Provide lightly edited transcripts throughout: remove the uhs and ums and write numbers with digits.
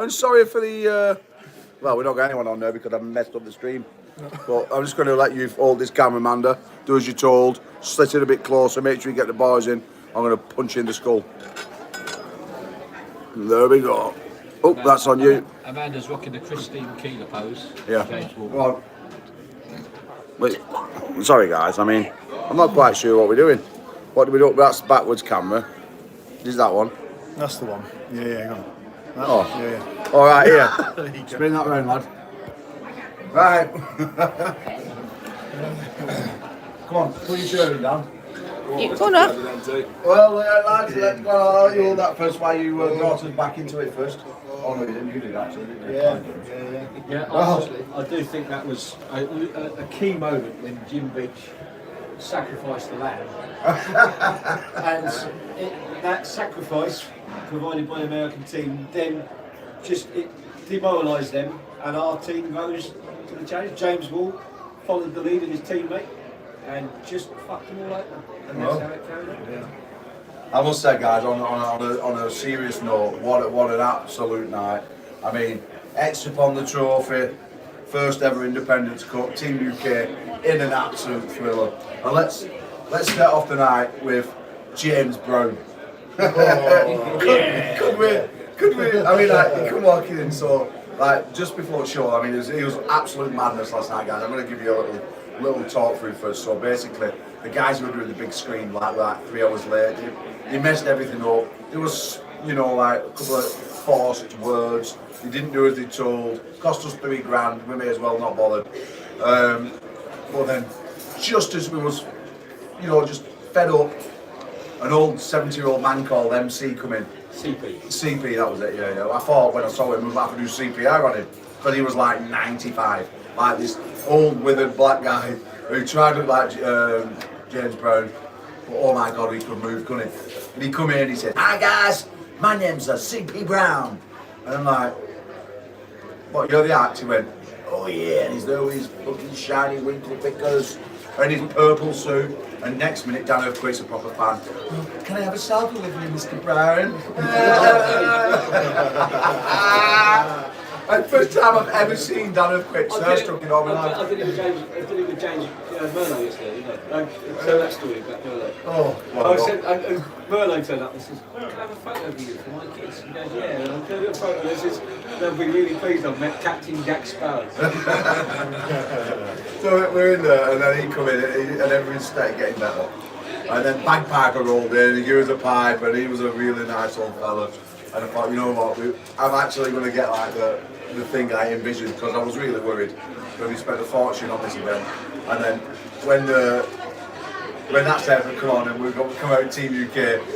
And sorry for the, well, we're not got anyone on there because I've messed up the stream. But I'm just going to let you hold this camera, Amanda. Do as you're told. Slit it a bit closer. Make sure you get the bars in. I'm going to punch you in the skull. There we go. Oh, that's on you. Amanda's rocking the Christine Keeler pose. Yeah. Well, wait, sorry guys, I mean, I'm not quite sure what we're doing. What do we do? That's backwards camera. Is that one? That's the one. Yeah, go on. Oh. Yeah. All right, here. Spin that round, lad. Right. Come on, put your shirt down. You gonna? Well, lads, let's go. I'll hold that first while you brought us back into it first. Oh no, you didn't. You did actually, didn't you? Yeah, I do think that was a key moment when Jim Beach sacrificed the lamb. And that sacrifice provided by the American team then it demoralised them, and our team rose to the challenge. James Wall followed the lead of his teammate and just fucked them all over. And that's how it carried on. Yeah. I must say, guys, on a serious note, what an absolute night. I mean, X upon the trophy, first ever Independence Cup, Team UK in an absolute thriller. And let's start off the night with James Brown. Could we? I mean, like, he come walking in, so like just before the show, I mean, it was absolute madness last night, guys. I'm going to give you a little talk through first. So basically, the guys who were doing the big screen like 3 hours late, they messed everything up. There was, you know, like a couple of forced words. They didn't do as they told. Cost us $3,000. We may as well not bothered. But then, just as we was, you know, just fed up, an old 70-year-old man called MC come in. CP, that was it, yeah. I thought when I saw him, we might have to do CPR on him, because he was like 95. Like this old, withered black guy who tried to look like James Brown. But oh my God, he could move, couldn't he? And he come in and he said, "Hi guys, my name's CP Brown." And I'm like, "What, you're the act?" He went, "Oh yeah," and he's there with his fucking shiny winkle pickers and his purple suit. And next minute, Dan Earthquake's a proper fan. "Oh, can I have a selfie with you, Mr. Brown?" And first time I've ever seen Dan Earthquake starstruck in all my life. I did it with James Merlo yesterday, didn't I? Tell that story about Merlo. Oh, I said, Merlo turned up and says, "Can I have a photo of you for my kids?" He goes, "Yeah." And I'm going to do a photo. And he says, "They'll be really pleased I've met Captain Jack Sparrow." So we're in there, and then he come in, and everything started getting better. And then Bagpiper rolled in, he gave us a pipe, and he was a really nice old fella. And I thought, you know what, I'm actually going to get like the thing I envisioned, because I was really worried. But we spent a fortune on this event. And then when that ever come on and we've got to come out Team UK,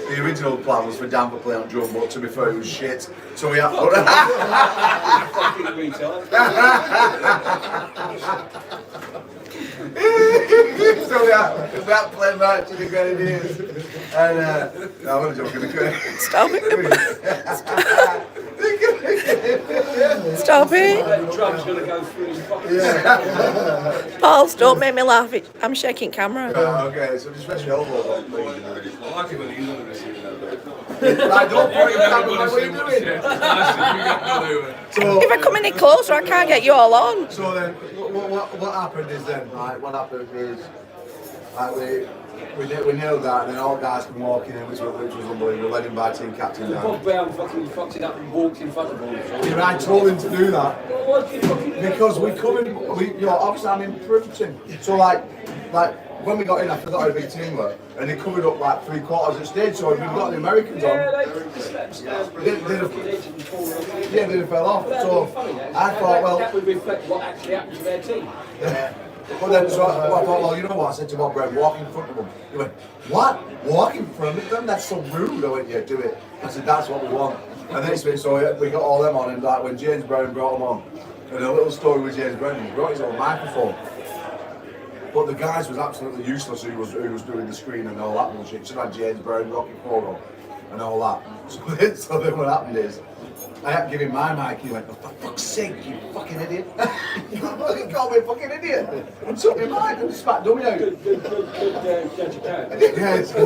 the original plan was for Dan to play on drum, but to be fair, it was shit. So we had to Fucking retard. so we had to play match to the Grenadiers. And no, I'm only joking. Stop it. Stop it. The drum's going to go through his fucking Paul, don't make me laugh. I'm shaking camera. Okay, so just press your elbow on, please. I like it when he's on the scene. Right, don't point your camera, what are you doing? So, If I come any closer, I can't get you all on. so then, what happened is then, right, what happened is, like, we nailed that, and then all guys come walking in, which was unbelievable, led him by team captain down. Bob Brown fucking fucked it up and walked in front of all of us. Yeah, I told him to do that, Why did you fucking do that? because we come in, you know, obviously I'm improving, so like, when we got in, I forgot how big team were, and they covered up like 3/4 of the stage, so we've got the Americans on. Yeah, They'd have fell off, so I thought, well, that would reflect what actually happened to their team. but then, so I thought, well, you know what? I said to Bob Brown, walk in front of them. He went, "What? Walk in front of them? That's so rude." I went, "Yeah, do it." I said, "That's what we want." And then so we got all them on, and like when James Brown brought them on, and a little story with James Brown, he brought his own microphone. But the guys was absolutely useless who was doing the screen and all that bullshit. Should have had James Brown, Rocky Ford on and all that. So then what happened is, I had to give him my mic. He went, oh, for fuck's sake, you fucking idiot. He called me a fucking idiot. And took my mic and spat dummy out. Good judge of character. Yes. I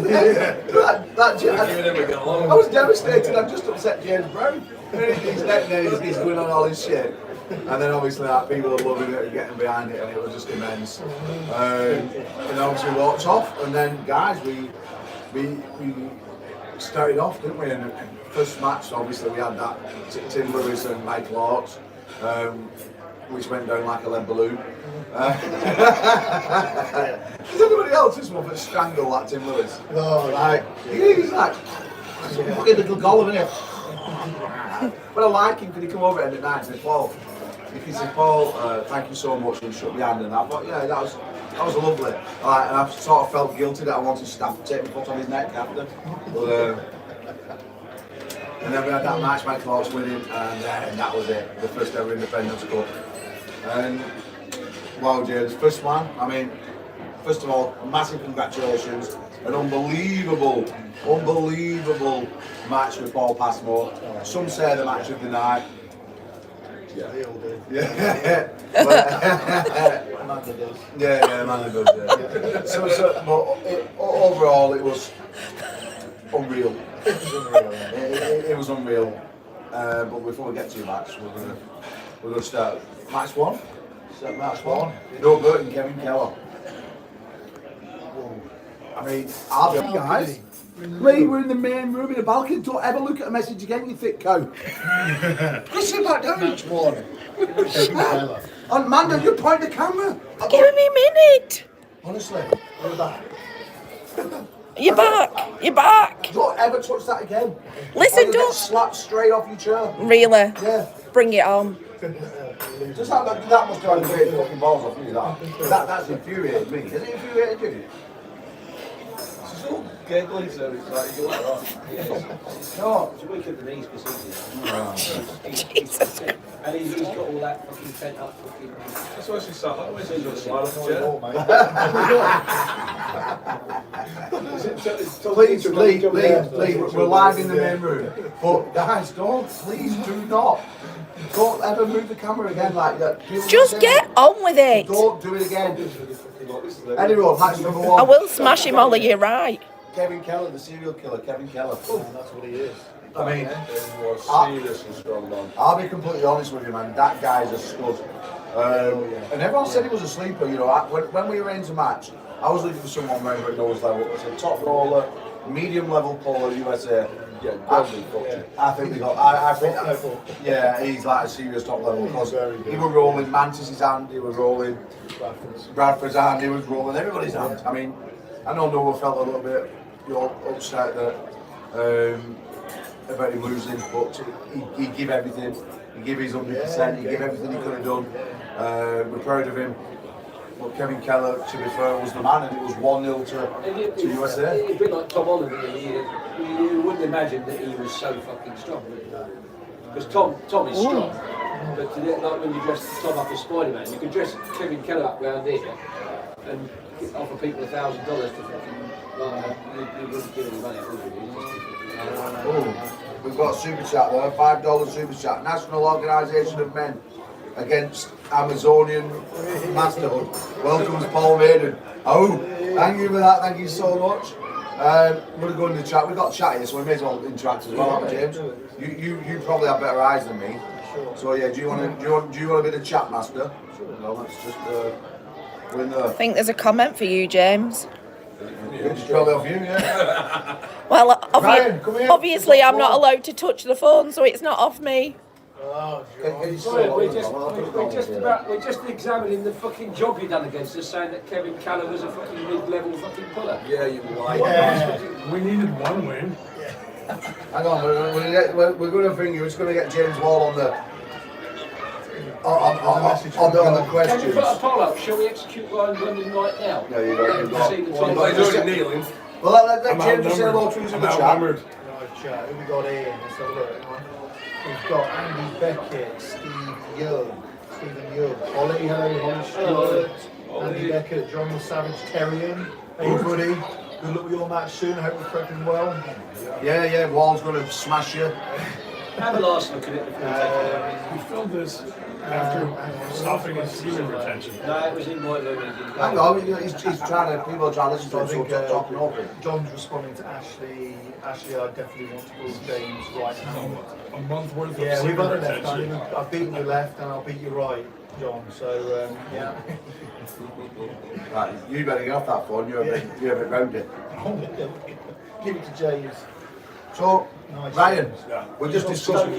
was devastated. I just upset James Brown. He's going on all his shit. And then obviously people were loving it and getting behind it, and it was just immense. And obviously we walked off, and then guys, we started off, didn't we? And first match, obviously we had that Tim Lewis and Michael Hawks, which went down like a lead balloon. Does anybody else just want to strangle that Tim Lewis? No, like he's like a fucking little golem, isn't he? But I like him because he come over at night and said, Paul, if he said, Paul, thank you so much, and shook my hand, and I thought, yeah, that was lovely. And I sort of felt guilty that I wanted to take my foot on his neck after. But, and then we had that match, Michael Hawks winning, and that was it, the first ever Independence Cup. And wow, James, first one. I mean, first of all, massive congratulations, an unbelievable match with Paul Passmore. Some say the match of the night. Yeah, they all do. Yeah. Amanda does. Yeah, Amanda does. Yeah. But overall, it was unreal. It was unreal. But before we get to the match, we're gonna start match one. Match one. No Burton, Kevin Keller. I mean, I'll be guys. Lee, we're in the main room in the balcony. Don't ever look at a message again, you thick cow. Listen back down. Match one. And Amanda, you point the camera. Give me a minute. Honestly, we're back. You're back. You're back. Don't ever touch that again. Listen, Or you'll don't. get slapped straight off your chair. Really? Yeah. Bring it on. Just that must have great fucking balls off you, that's infuriated me. Is it infuriated you? It's all giggling, so it's like you let off. No. It's a week of the knees because Jesus. and he's got all that fucking pent up fucking. That's why she sat that way, so he's going to slide off the chair. Please, we're live in the main room. But guys, please do not. Don't ever move the camera again like that. Just get on with it. Don't do it again. Anyway, match number one. I will smash him, Ollie, you're right. Kevin Keller, the serial killer, Kevin Keller. That's what he is. I mean, It was seriously strong, man. I'll be completely honest with you, man. That guy's a stud. And everyone said he was a sleeper. You know, when we arranged a match, I was looking for someone very, very nose level. It's a top roller, medium level puller, USA. Yeah, I think we got. I think. Yeah, he's like a serious top level because he was rolling Mantis' hand, he was rolling Bradford's hand, he was rolling everybody's hand. I mean, I know Noah felt a little bit, upset that about him losing, but he gave everything. He gave his 100%. He gave everything he could have done. We're proud of him. But Kevin Keller, to be fair, was the man, and it was 1-0 to USA. It'd be like Tom Holland. You wouldn't imagine that he was so fucking strong. Because Tom is strong. But like when you dress Tom up as Spider-Man, you could dress Kevin Keller up round here and offer people $1,000 to fucking. You wouldn't give any money, would you? We've got a super chat there, $5 super chat. National Organisation of Men against Amazonian Masterhood. Welcomes Paul Maiden. Oh, thank you for that, thank you so much. We're going to go in the chat. We've got chat here, so we may as well interact as well, haven't we, James? You probably have better eyes than me. So yeah, do you want a bit of chat, Master? No, let's just win I the. think there's a comment for you, James. It's probably off you, yeah. Well, Ryan, come here. obviously I'm not allowed to touch the phone, so it's not off me. Can you Sorry, we're say- just examining the fucking job you done against us, saying that Kevin Keller was a fucking mid-level fucking puller. Yeah, you like We needed one win. Hang on, we're going to bring you. It's going to get James Wall on the on the Can questions. you put a poll up? Shall we execute Ryan London right now? Yeah, you got. See the Well, team. he's already kneeling. Well, let James just say hello to us in the chat. outnumbered. Nice chat. Who we got here? Let's have a look. We've got Andy Beckett, Stephen Young, Holly, hello, Holly Stewart, Andy Beckett, John the Savage Terrian. Hey buddy, good luck with your match soon, I hope we're prepping well. Yeah, Wall's going to smash you. Have a last look at it before we take it. We filmed this after stopping his semen retention. No, it was in White Room. Hang on, he's trying to, people are trying to listen to I him, so think talking over it. John's responding to Ashley. Ashley, I definitely want to call James right now. A month worth of Yeah, we've semen got it left. retention. I've beaten you left and I'll beat you right, John. So, yeah. Right, you better get off that phone, you're a bit rounded. Give it to James. So, Nice. Ryan, Yeah. we're just discussing.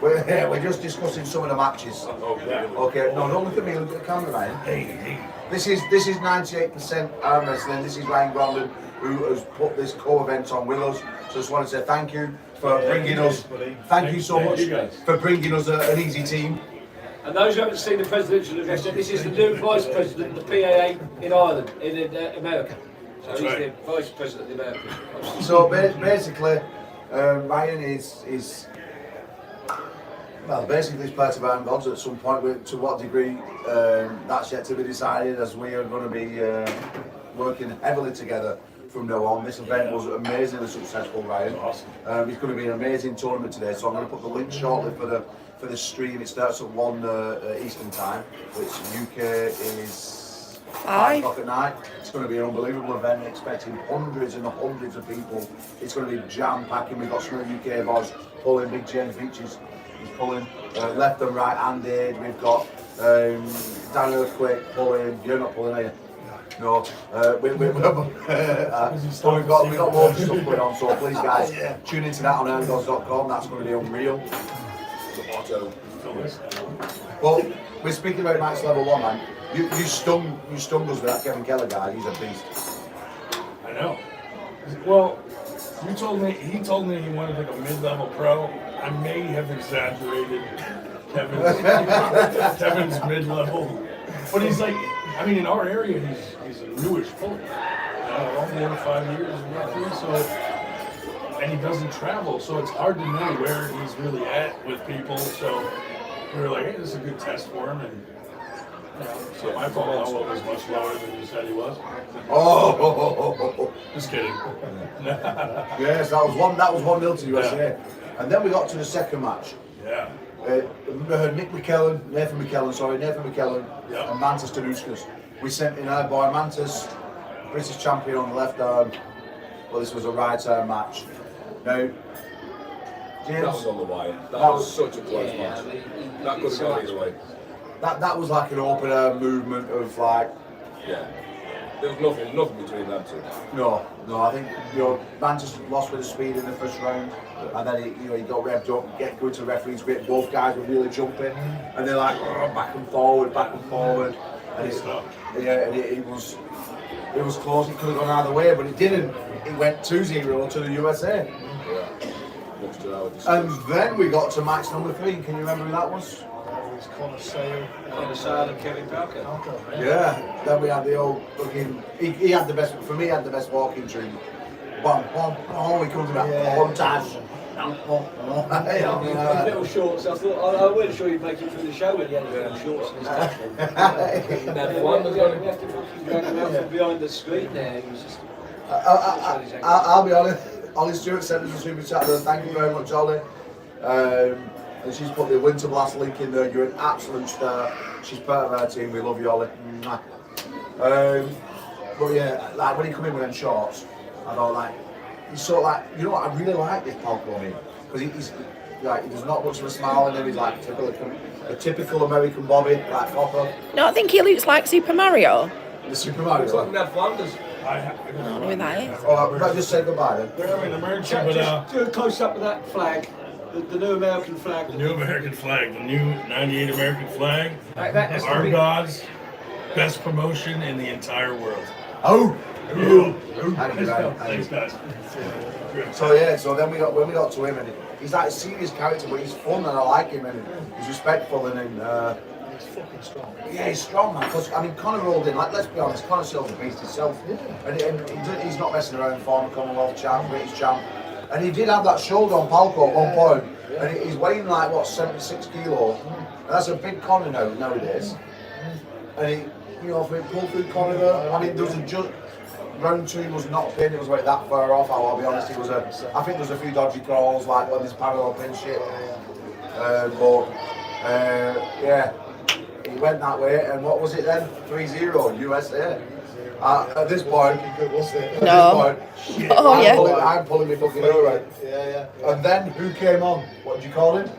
We're just discussing some of the matches. Okay, no, don't look at me. Look at the camera, Ryan. Hey. This is 98% arm wrestling. This is Ryan Grandin, who has put this co-event on with us. So, just want to say thank you for bringing us. Thank you so Thank much you guys. for bringing us an easy team. And those who haven't seen the presidential address, this is the new vice president of the PAA in Ireland, in America. So That's he's right. the vice president of the Americans. So basically, Ryan is well, basically he's part of ARMGODS at some point. To what degree, that's yet to be decided, as we are going to be working heavily together from now on. This event was amazingly successful, Ryan. Awesome. It's going to be an amazing tournament today, so I'm going to put the link shortly for the stream. It starts at 1 Eastern time, which UK is 5 o'clock at night. It's going to be an unbelievable event, expecting hundreds and hundreds of people. It's going to be jam-packing. We've got some of the UK boys pulling, Big James Beaches is pulling, left and right handed. We've got Daniel Quick pulling, you're not pulling, are you? No, we've got loads of stuff going on, so please guys, tune into that on ARMGODS.com. That's going to be unreal. Well, we're speaking about match level 1, man. You stung us with that Kevin Keller guy. He's a beast. I know. Well, he told me he wanted like a mid-level pro. I may have exaggerated Kevin's mid-level, but he's like, I mean, in our area, he's a newish puller. 4 to 5 years roughly, so, and he doesn't travel, so it's hard to know where he's really at with people. So we were like, hey, this is a good test for him, and so my level was much lower than you said he was. Oh, Just kidding. yes, that was 1-0 to USA, and then we got to the second match. Yeah. Nathan McKellen, Yeah. and Mantis Danuskas. We sent in our boy Mantis, British champion on the left arm. Well, this was a right arm match. Now, James, That was on the wire. That That was was- such a close match. That could have gone either way. that was like an open air movement of like, Yeah. There was nothing between them two. no, I think Mantis lost with the speed in the first round, and then he got revved up, get good to the referee's grip. Both guys were really jumping, and they're like back and forward, and it was close. It could have gone either way, but it didn't. It went 2-0 to the USA. Yeah. Much to our And disgust. then we got to match number 3. Can you remember who that was? It's Connor Sale. Connor Sale and Kevin Parker. Yeah. Then we had the old fucking. He had the best. For me, he had the best walking tune. Bum bum. Oh, he comes about one time. Little shorts. I thought I wasn't sure you'd make it through the show when you had little shorts and stuff. Never one was We going have to fucking drag him out from behind the screen there. It was just. I'll be honest. Ollie Stewart sent us a super chat there. Thank you very much, Ollie. And she's put the Winter Blast link in there. You're an absolute star. She's part of our team. We love you, Ollie. But yeah, like when he come in with them shorts, I thought like he's sort of like, you know what, I really like this Palco man, because he's like, there's not much of a smile in him. He's like a typical American Bobby, like Copper, No, I think he looks like Super Mario. the Super Mario. It's like Ned Flanders. I don't know who that is. Oh, right, just say goodbye then. We're having a merch, Just but do a close up of that flag, the new American flag. the new American flag, the new '98 American flag, That's the big- ARMGODS, best promotion in the entire world. Oh! Thanks, guys. So yeah, so then when we got to him, and he's like a serious character, but he's fun and I like him, and he's respectful and He's fucking strong. yeah, he's strong, man. Because I mean, Conor rolled in. Like, let's be honest, Conor Sale's a beast himself, and he's not messing around. Former Commonwealth champ, British champ, and he did have that shoulder on Palco at one point, and he's weighing like what 76 kilos. And that's a big Conor nowadays. And he, for pull through Conor, I mean, there was a judge. round 2 was not a pin, it was like that far off, I'll be honest. It was I think there was a few dodgy calls, like on this parallel pin shit. Yeah, he went that way, and what was it then? 3-0, USA. At this point, No. Oh, yeah. I'm pulling my fucking ear out. Yeah. And then who came on? What did you call him?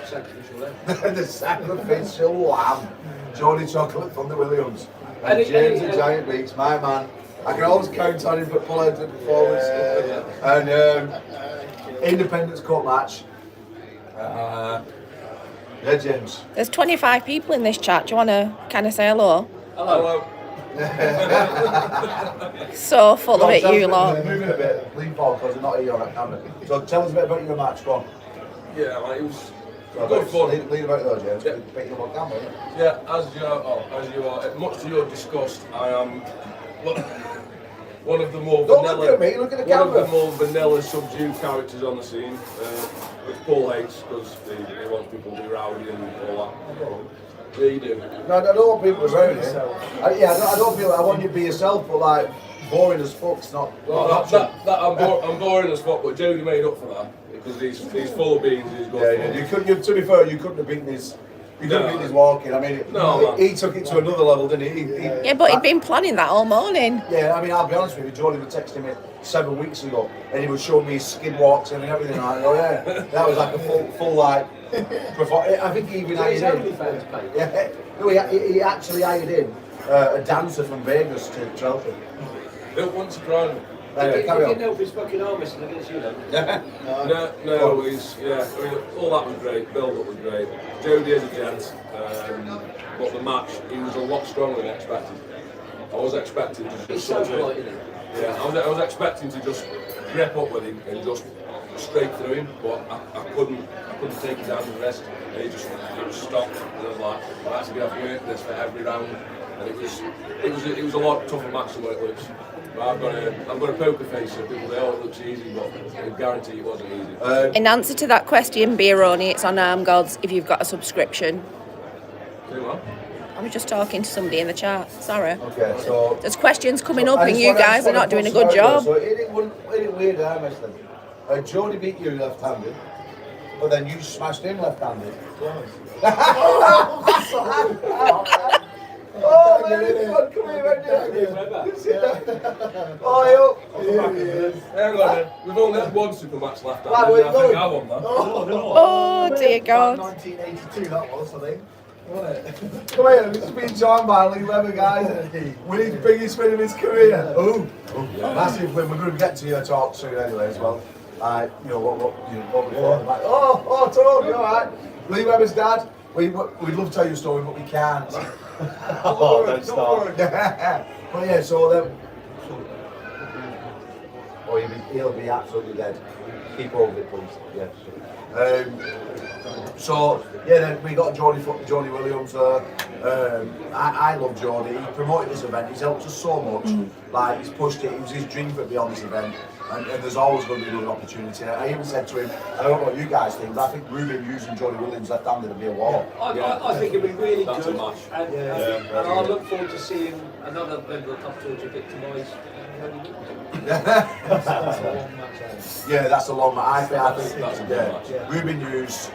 Sacrificial lamb. The sacrificial lamb. Johnny Chocolate Thunder Williams. And And James he- the Giant Beats, my man. I can always count on him for pull out and performance. And Independence Cup match. Yeah, James. There's 25 people in this chat. Do you want to kind of say hello? Hello. So full of it, you lot. Moving a bit, lean forward because they're not here on that camera. So tell us a bit about your match, go on. Yeah, like, it was So good fun. lean about those, James. Yeah. Pick them on camera, innit? Yeah, as you are, much to your disgust, I am one of the more Don't vanilla. look at me, look at the one camera. of the more vanilla, subdued characters on the scene, which Paul hates because he wants people to be rowdy and all that. Yeah, you do. No, I don't want people around it. I don't feel like I want you to be yourself, but like boring as fuck's not. Well, not an option. I'm boring as fuck, but Jody made up for that because he's full of beans. He's good. Yeah, fun. you couldn't. To be fair, you couldn't have beaten his. You couldn't have beaten his walking. I mean, No, he took it to another level, didn't he? Yeah, but he'd been planning that all morning. Yeah, I mean, I'll be honest with you. Jordan was texting me 7 weeks ago, and he was showing me his skid walks and everything. Like, oh yeah, that was like a full like. I think he even His hired in. OnlyFans page. Yeah, no, he actually hired in a dancer from Vegas to help him. Don't want to grind. Anyway, He carry didn't on. help his fucking arm wrestling against you then. No, he's, yeah, I mean, all that was great, build-up was great. Jody as a gent, but the match, he was a lot stronger than expected. I was expecting to He's just so sort of- polite, isn't he? yeah, I was expecting to just grip up with him and just straight through him, but I couldn't take him down to the rest, and he just stopped. And I was like, I had to get off work this for every round, and it was a lot tougher match than what it looks. But I've got a poker face, so people say, oh, it looks easy, but I guarantee it wasn't easy. In answer to that question, Beeroni, it's on ARMGODS if you've got a subscription. Say what? I was just talking to somebody in the chat. Sorry. Okay, so. There's questions coming up I and just you wanna- guys are not doing a good So job. it ain't weird arm wrestling. Jody beat you left-handed, but then you smashed him left-handed. Oh, man, come here, man. Oh, Hang on then. We've only had one super match left. Right, where you I think going? I won that. Oh dear God. 1982 that was, I think. Wasn't it? Come here, this is being joined by Lee Weber, guys. With his biggest win of his career. Oh, massive win. We're going to get to your talk soon anyway as well. You know what we thought about. Oh, Tom, you alright? Lee Weber's dad. We'd love to tell you a story, but we can't. Oh, don't start. But yeah, so then. Oh, he'll be absolutely dead. Keep hold of it, please. Yeah. So yeah, then we got Jody Williams. I love Jody. He promoted this event. He's helped us so much. Like he's pushed it. It was his dream to be on this event, and there's always going to be an opportunity. I even said to him, I don't know what you guys think, but I think Ruben using Jody Williams left-handed would be a wall. I think it'd be really That's a good. match. And I look forward to seeing another member of Top Georgia victimised. Yeah, that's a long match. I think That's a good match. Ruben Hughes,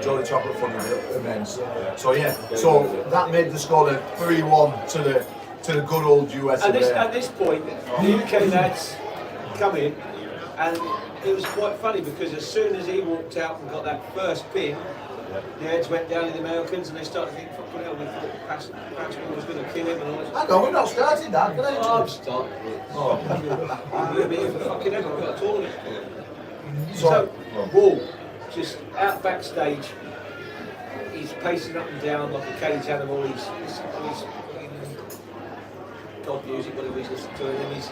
Jolly Chocolate Funny immense. So yeah, so that made the score 3-1 to the good old US. At this point, the UK lads come in, and it was quite funny because as soon as he walked out and got that first pin, the heads went down in the Americans, and they started thinking, "Fucking hell, we thought Passmore was going to kill him," and all this. Hang on, we've not started that. Can I? I'm starting it. We'll be here for fucking ever. We've got a tournament. So, Wall, just out backstage, he's pacing up and down like a cage animal. He's God music, whatever he's listening to, and then he's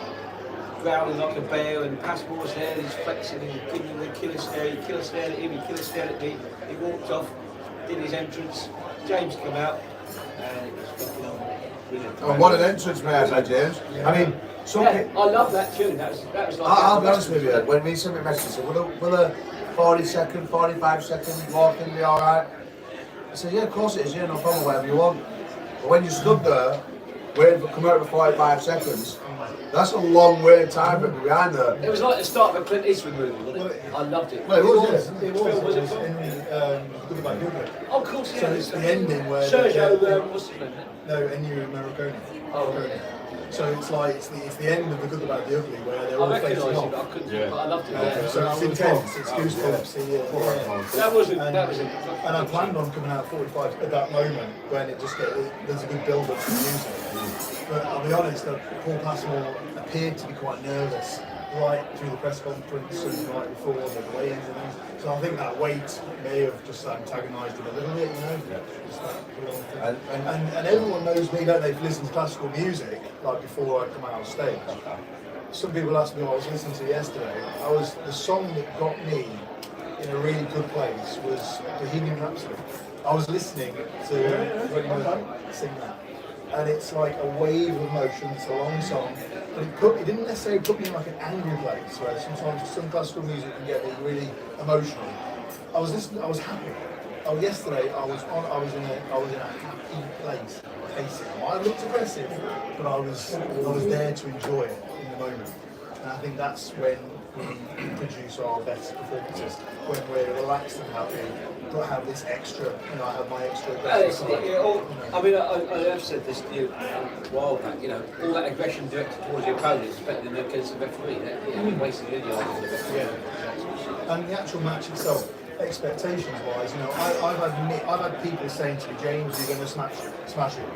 growling like a bear, and Passmore's there, he's flexing and giving him the killer stare. He killer stared at him, he killer stared at me. He walked off, did his entrance. James came out, and it was fucking brilliant. And what an entrance, may I say, James? I mean, Yeah, I love that tune. That was like. I'll be honest with you. When we sent me a message, said, will a 40-second, 45-second walk-in be all right? I said, yeah, of course it is. Yeah, no problem. Whatever you want. But when you stood there, come out for 45 seconds. That's a long wait time for behind there. It was like the start of a Clint Eastwood movie, wasn't it? I loved it. Well, it was, yeah. It was. Was It it was from? in the Good About Good. Oh, of course, yeah. So it's the ending where Sergio, what's his name? no, Ennio Morricone. Oh, really? So it's like it's the end of the Good, the Bad, the Ugly, where they're all I facing recognise it, but I off. couldn't. But I loved it. Yeah. So it's intense. It's goosebumps. Yeah. That was a. And I planned on coming out 45 at that moment when it just there's a good build up to the music. But I'll be honest, Paul Passmore appeared to be quite nervous right through the press conference and right before the weigh-ins and things. So I think that weight may have just antagonised him a little bit, you know. Just that and everyone knows me, don't they? If listen to classical music, like before I come out on stage. Some people ask me what I was listening to yesterday. The song that got me in a really good place was Bohemian Rhapsody. I was listening to Freddie Mercury sing that. And it's like a wave of emotion, it's a long song. But it didn't necessarily put me in like an angry place, where sometimes some classical music can get me really emotional. I was listening, I was happy. Yesterday I was in a happy place. It might have looked aggressive, but I was there to enjoy it in the moment. And I think that's when we produce our best performances, when we're relaxed and happy, but have this extra, I have my extra aggressive side. I mean, I have said this to you a while back, all that aggression directed towards your opponent is better than against the referee. Wasting any argument with the referee. Yeah. And the actual match itself, expectations-wise, I've had people saying to me, James, you're going to smash it.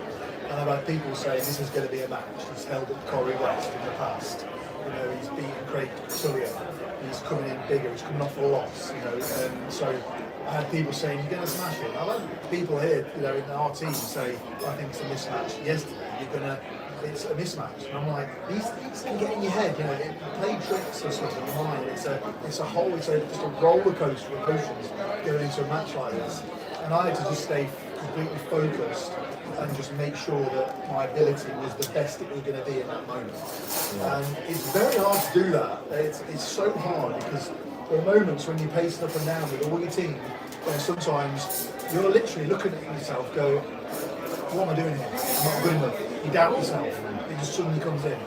And I've had people saying this is going to be a match. He's held at Corrie West in the past. He's beaten Craig Tullier. He's coming in bigger. He's coming off a loss. And so I had people saying you're going to smash it. I've had people here, in our team say I think it's a mismatch. Yesterday, it's a mismatch. And I'm like, these things can get in your head. Play tricks or stuff in your mind. It's just a roller coaster of emotions going into a match like this. And I had to just stay completely focused and just make sure that my ability was the best it was going to be in that moment. And it's very hard to do that. It's so hard because there are moments when you're pacing up and down with all your team where sometimes you're literally looking at yourself go, what am I doing here? I'm not good enough. You doubt yourself. It just suddenly comes in.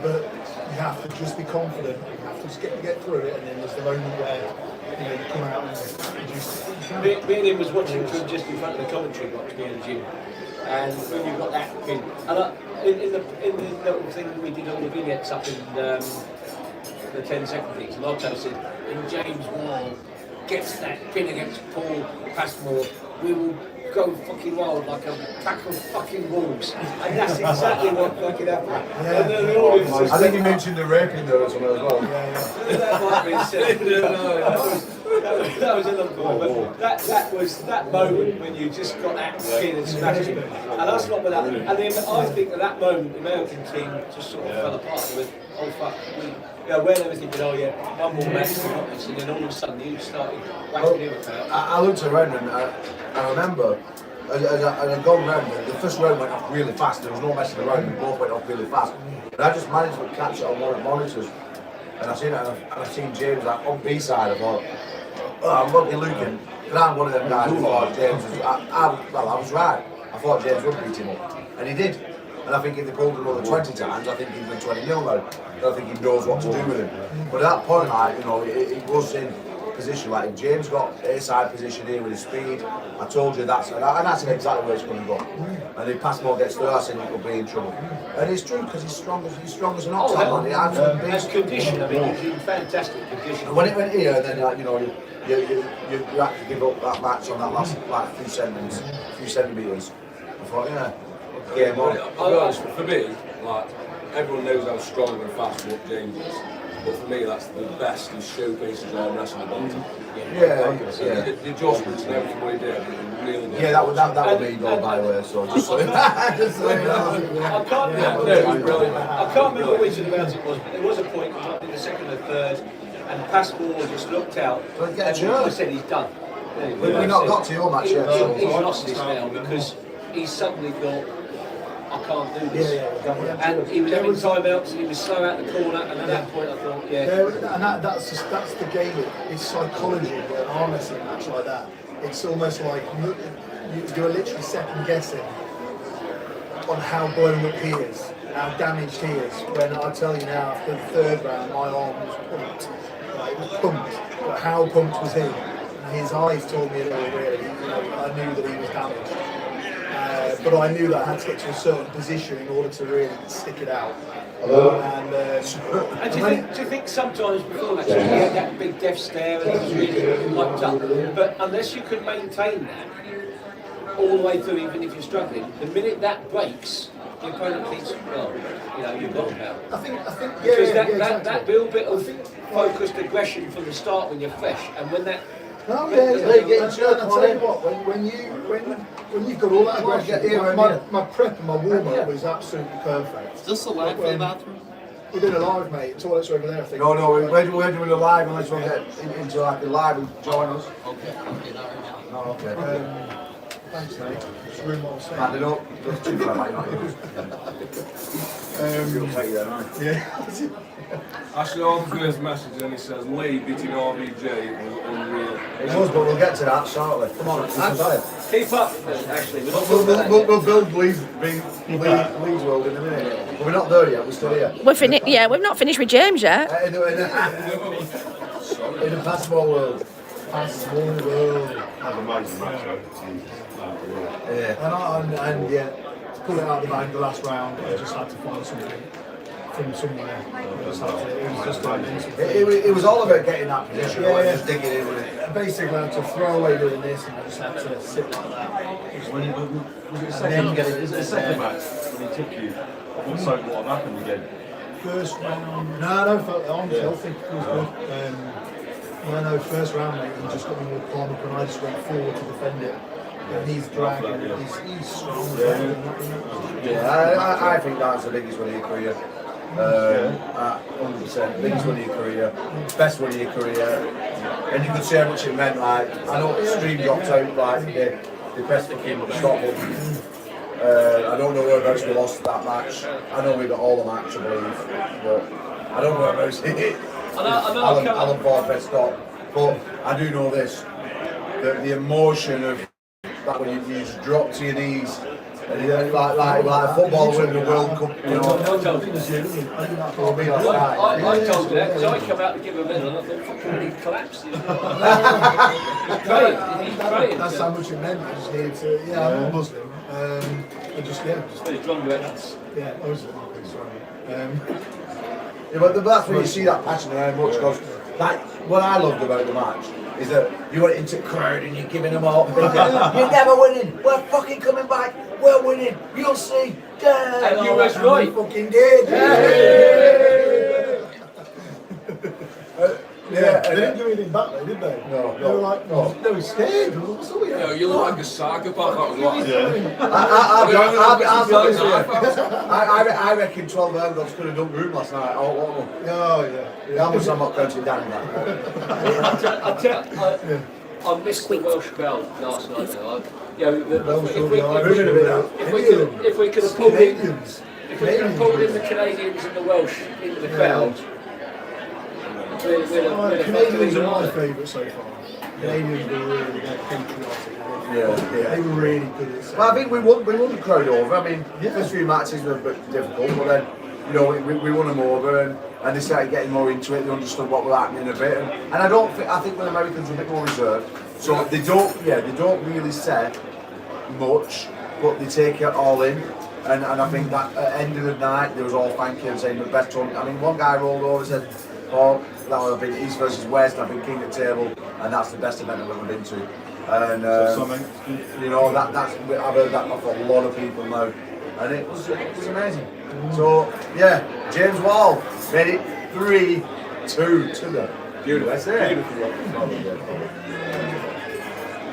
But you have to just be confident. You have to just get through it, and then there's the moment where you come out and produce it. Me and him was watching from just in front of the commentary box near the gym, and when you've got that pin, and in the little thing that we did all the vignettes up in the 10-second things, and Otto said, when James Wall gets that pin against Paul Passmore, we will go fucking wild like a pack of fucking wolves. And that's exactly what fucking happened. Yeah. And then the audience just I think you mentioned the raping there or something as well. that might be said. That was another point. But that was that moment when you just got that skin and smashed it. And that's not with that. And then I think at that moment the American team just sort of fell apart. They went, oh fuck. When they were thinking, oh yeah, one more match, we got this, and then all of a sudden you started whacking him about. I looked around and I remember as I gone round, the first round went off really fast. There was no messing around. We both went off really fast. And I just managed to catch it on one of the monitors. And I seen it, and I've seen James like on B side. I thought, I'm looking. And I'm one of them guys who thought James was. I was right. I thought James would beat him up, and he did. And I think if they pulled another 20 times, I think he'd win 20-0 now. I think he knows what to do with him. But at that point, it was in position. Like James got A-side position here with his speed. I told you that's exactly where it's going to go. And if Passmore gets there, I said he could be in trouble. And it's true because he's strong as an ox. That's condition. I mean, he's in fantastic condition. And when it went here, then you had to give up that match on that last few centimetres. I thought, game on. I'll be honest, for me, everyone knows how strong and fast what James is. But for me, that's the best he showcases on wrestling body. The adjustments and everything we did, really good. Yeah, that would be goal by the way, so just so you know. I can't remember which of the rounds it was, but there was a point in the second or third, and Passmore just looked out, and I said he's done. We've not got to your match yet. He's lost this now because he's suddenly got, I can't do this. And he was having timeouts and he was slow out the corner, and at that point I thought, and that's the game. It's psychology in an arm wrestling match like that. It's almost like you're literally second guessing on how blown up he is, how damaged he is. When I tell you now, after the third round, my arm was pumped. Like, it was pumped. But how pumped was he? And his eyes told me it all, really. You know, I knew that he was damaged. But I knew that I had to get to a certain position in order to really stick it out. And do you think sometimes before that, you had that big death stare and it was really hyped up, but unless you can maintain that all the way through, even if you're struggling, the minute that breaks, your opponent thinks, well, you know, you've got them now. I think, Because exactly. that little bit of focused aggression from the start when you're fresh, and when that... No, I'll tell you what, when you've got all that aggression, my prep and my warm-up was absolutely perfect. Is this the line for the bathroom? We're doing a live, mate. The toilets are over there, I think. No, we're doing a live unless we'll get into like a live and join us. Okay, not right now. No, okay. Thanks, mate. Just room on set. Stand it up. That's too far, mate, not you. You'll take that, aren't you? Yeah. Ashley Ormsworth's message and he says, Lee beating RBJ was unreal. It was, but we'll get to that shortly. Come on, Keep up, actually. we'll build Lee's world in a minute. But we're not there yet, we're still here. We've not finished with James yet. In a basketball world. Small world. That's amazing match, Yeah. And yeah, to pull it out of the bag the last round, I just had to find something from somewhere. It was just It was all about getting that position, just digging in with it. basically I had to throw away doing this and I just had to sit like that. Was it the second match when he took you? So what happened again? First round, no, honestly, I think it was good. No, first round, mate, he just got me more calm up and I just went forward to defend it. And he's dragging, he's strong. Yeah, I think that's the biggest win of your career. 100%, biggest win of your career, best win of your career. And you could see how much it meant. Like, I know Stream dropped out, like they pressed the king to stop him. I don't know whereabouts we lost that match. I know we got all the match, I believe, but I don't know whereabouts Alan Ford pressed stop. But I do know this: the emotion of that when you just drop to your knees. And like a footballer winning the World Cup, you know. I told you that because I come out to give a medal and I thought, fucking he collapsed. He's praying. That's how much it meant. I just needed to, I'm a Muslim. I just obviously, sorry. Yeah, but that's when you see that passion very much, because what I loved about the match is that you went into the crowd and you're giving them all you're never winning, we're fucking coming back, we're winning, you'll see. Yeah. And you was right. We fucking did. Yeah. They didn't do anything back though, did they? No. They were like, they were scared. You look like a psychopath, that was what. I'll be honest with you. I reckon 12 ARMGODS could have done room last night. Oh, yeah. How much I'm not counting down that. I missed the Welsh bell last night. Though. If we could have pulled in the Canadians and the Welsh into the crowd. Canadians are my favourite so far. Canadians were really patriotic. Yeah. They were really good at saying. Well, I think we won the crowd over. I mean, the first few matches were a bit difficult, but then, we won them over and they started getting more into it. They understood what was happening a bit. And I think the Americans are a bit more reserved. So they don't really say much, but they take it all in. And I think that at the end of the night, they was all thanking and saying the best tournament. I mean, one guy rolled over and said, "Oh, that would have been East versus West. I've been king at table, and that's the best event I've ever been to." And that's I've heard that off a lot of people now, and it was amazing. So yeah, James Wall made it 3-2 to the USA.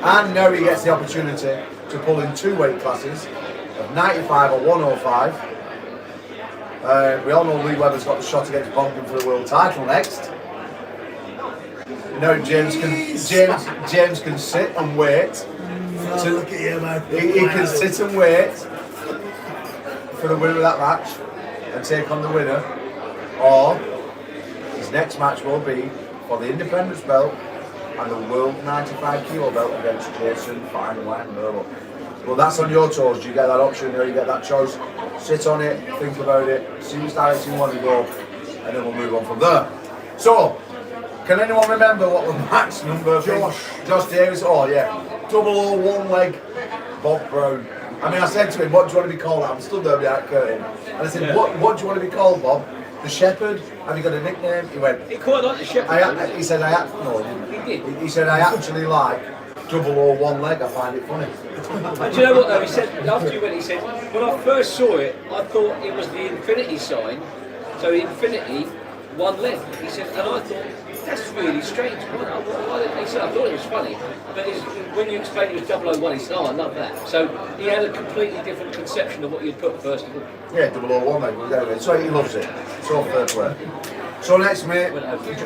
And now he gets the opportunity to pull in 2 weight classes of 95 or 105. We all know Lee Webber's got the shot against Bogdan for the world title next. Now James can sit and wait. Look at you, man. He can sit and wait for the winner of that match and take on the winner, or his next match will be for the Independence belt and the World 95 kilo belt against Jason Fine White Merlo. But that's on your toes. You get that option, you get that choice. Sit on it, think about it, see which direction you want to go, and then we'll move on from there. So, can anyone remember what the max number? Josh Davis. Oh yeah, 001 leg. Bob Brown. I mean, I said to him, "What do you want to be called?" I'm still there behind the curtain, and I said, "What do you want to be called, Bob? The Shepherd? Have you got a nickname?" He went, He quite liked the Shepherd. he said, no, He did. He said, I actually like 001 leg. I find it funny. And do you know what though? He said, after you went, he said, when I first saw it, I thought it was the infinity sign. So infinity, one leg. He said, and I thought, that's really strange. He said, I thought it was funny. But when you explained it was 001, he said, oh, I love that. So he had a completely different conception of what you'd put first of all. Yeah, 001 leg. So he loves it. So fair play. So next minute,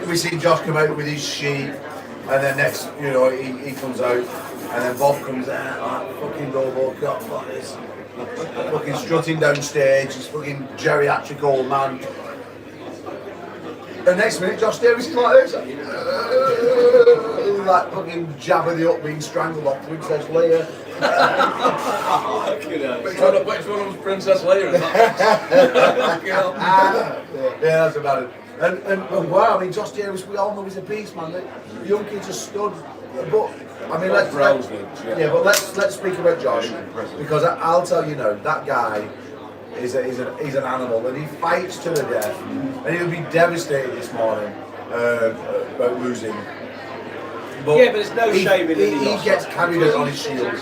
we see Josh come out with his sheep. And then next, you know, he comes out. And then Bob comes out like fucking Robocop like this. Fucking strutting down stage. He's fucking geriatric old man. The next minute, Josh Davis is like this. Like fucking Jabba the Hutt being strangled off Princess Leia. Which one was Princess Leia? Yeah, that's about it. And wow, I mean, Josh Davis, we all know he's a beast, man. The young kids are stud. But I mean, let's speak about Josh, because I'll tell you now, that guy he's an animal, and he fights to the death, and he'll be devastated this morning about losing. But yeah, but there's no shame in it. He gets carried out on his shield